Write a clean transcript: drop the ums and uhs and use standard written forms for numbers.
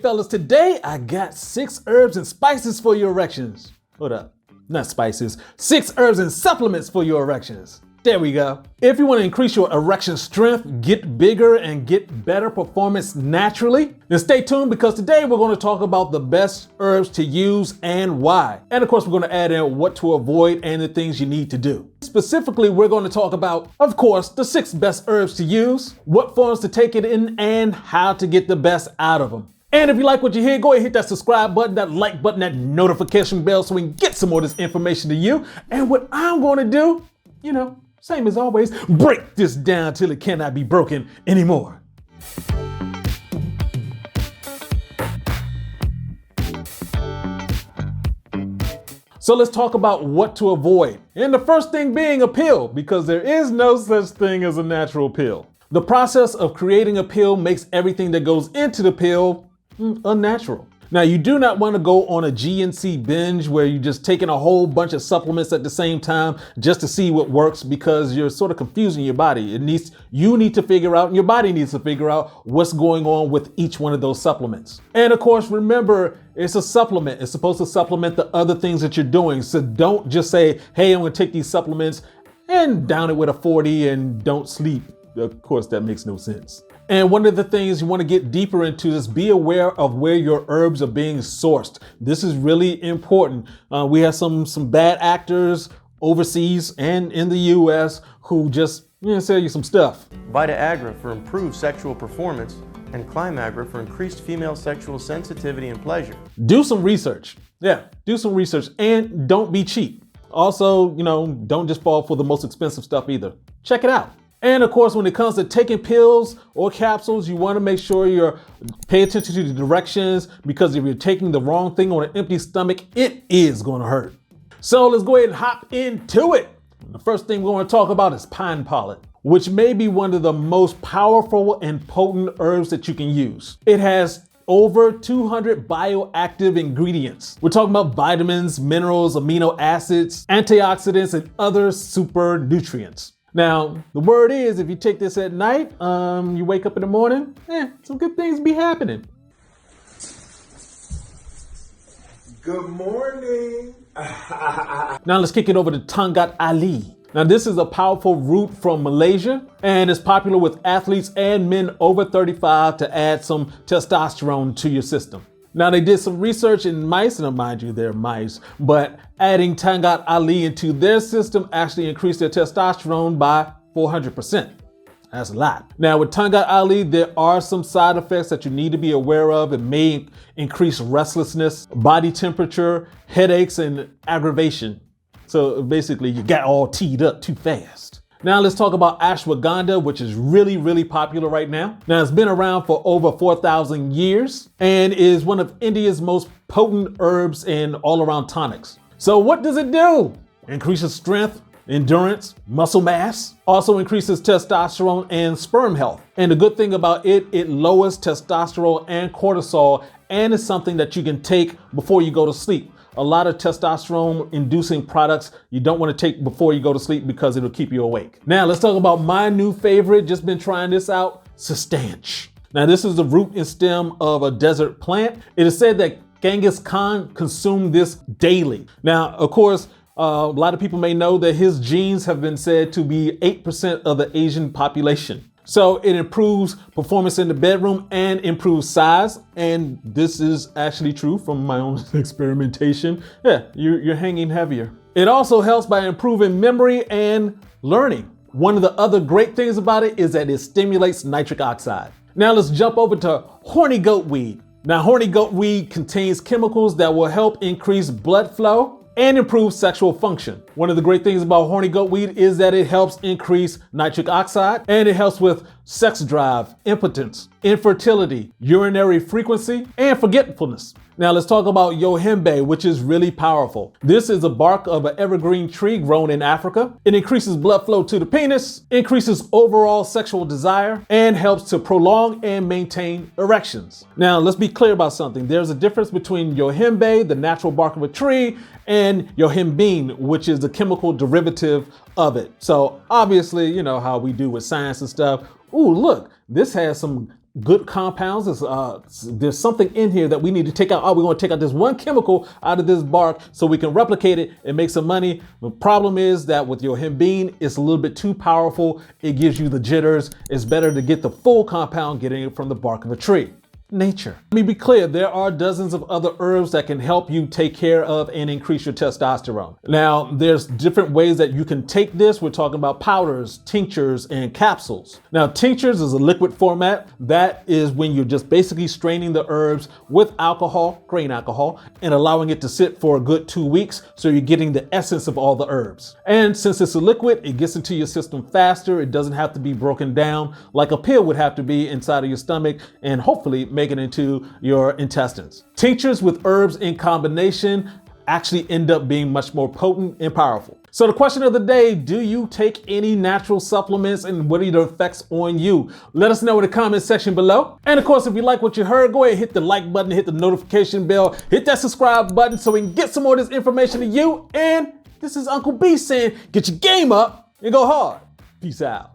Fellas, today I got 6 herbs and spices for your erections. Hold up, not spices, 6 herbs and supplements for your erections. There we go. If you want to increase your erection strength, get bigger, and get better performance naturally, then stay tuned because today we're going to talk about the best herbs to use and why. And of course, we're going to add in what to avoid and the things you need to do. Specifically, we're going to talk about, of course, the 6 best herbs to use, what forms to take it in, and how to get the best out of them. And if you like what you hear, go ahead and hit that subscribe button, that like button, that notification bell so we can get some more of this information to you. And what I'm going to do, same as always, break this down till it cannot be broken anymore. So let's talk about what to avoid. And the first thing being a pill, because there is no such thing as a natural pill. The process of creating a pill makes everything that goes into the pill unnatural. Now, you do not want to go on a GNC binge where you're just taking a whole bunch of supplements at the same time just to see what works, because you're sort of confusing your body. You need to figure out, and your body needs to figure out what's going on with each one of those supplements. And of course, remember, it's a supplement. It's supposed to supplement the other things that you're doing. So don't just say, hey, I'm going to take these supplements and down it with a 40 and don't sleep. Of course, that makes no sense. And one of the things you want to get deeper into is be aware of where your herbs are being sourced. This is really important. We have some bad actors overseas and in the US who just sell you some stuff. Vitagra for improved sexual performance and Climagra for increased female sexual sensitivity and pleasure. Do some research. Yeah, do some research and don't be cheap. Also, don't just fall for the most expensive stuff either. Check it out. And of course, when it comes to taking pills or capsules, you want to make sure you pay attention to the directions, because if you're taking the wrong thing on an empty stomach, it is going to hurt. So let's go ahead and hop into it. The first thing we're going to talk about is pine pollen, which may be one of the most powerful and potent herbs that you can use. It has over 200 bioactive ingredients. We're talking about vitamins, minerals, amino acids, antioxidants, and other super nutrients. Now, the word is, if you take this at night, you wake up in the morning, some good things be happening. Good morning. Now let's kick it over to Tangat Ali. Now this is a powerful root from Malaysia, and it's popular with athletes and men over 35 to add some testosterone to your system. Now they did some research in mice, and mind you, they're mice, but adding Tangat Ali into their system actually increased their testosterone by 400%. That's a lot. Now with Tangat Ali, there are some side effects that you need to be aware of. It may increase restlessness, body temperature, headaches, and aggravation. So basically you got all teed up too fast. Now let's talk about ashwagandha, which is really, really popular right now. Now it's been around for over 4,000 years and is one of India's most potent herbs and all-around tonics. So what does it do? Increases strength, endurance, muscle mass, also increases testosterone and sperm health. And the good thing about it lowers testosterone and cortisol, and it's something that you can take before you go to sleep. A lot of testosterone inducing products you don't want to take before you go to sleep because it'll keep you awake. Now let's talk about my new favorite, just been trying this out, Sistant. Now this is the root and stem of a desert plant. It is said that Genghis Khan consumed this daily. Now, of course, a lot of people may know that his genes have been said to be 8% of the Asian population. So it improves performance in the bedroom and improves size. And this is actually true from my own experimentation. Yeah, you're hanging heavier. It also helps by improving memory and learning. One of the other great things about it is that it stimulates nitric oxide. Now let's jump over to Horny Goat weed. Now, Horny Goat weed contains chemicals that will help increase blood flow and improve sexual function. One of the great things about Horny Goat weed is that it helps increase nitric oxide, and it helps with sex drive, impotence, infertility, urinary frequency, and forgetfulness. Now let's talk about Yohimbe, which is really powerful. This is the bark of an evergreen tree grown in Africa. It increases blood flow to the penis, increases overall sexual desire, and helps to prolong and maintain erections. Now let's be clear about something. There's a difference between Yohimbe, the natural bark of a tree, and Yohimbine, which is the chemical derivative of it. So obviously, you know how we do with science and stuff. Ooh, look, this has some good compounds. There's something in here that we need to take out. Oh, we're going to take out this one chemical out of this bark so we can replicate it and make some money. The problem is that with Yohimbe, it's a little bit too powerful. It gives you the jitters. It's better to get the full compound, getting it from the bark of the tree. Nature. Let me be clear, there are dozens of other herbs that can help you take care of and increase your testosterone. Now, there's different ways that you can take this. We're talking about powders, tinctures, and capsules. Now, tinctures is a liquid format. That is when you're just basically straining the herbs with alcohol, grain alcohol, and allowing it to sit for a good 2 weeks. So you're getting the essence of all the herbs. And since it's a liquid, it gets into your system faster. It doesn't have to be broken down like a pill would have to be inside of your stomach, and hopefully make it into your intestines. Tinctures with herbs in combination actually end up being much more potent and powerful. So the question of the day, do you take any natural supplements and what are the effects on you? Let us know in the comment section below. And of course, if you like what you heard, go ahead and hit the like button, hit the notification bell, hit that subscribe button so we can get some more of this information to you. And this is Uncle B saying, get your game up and go hard. Peace out.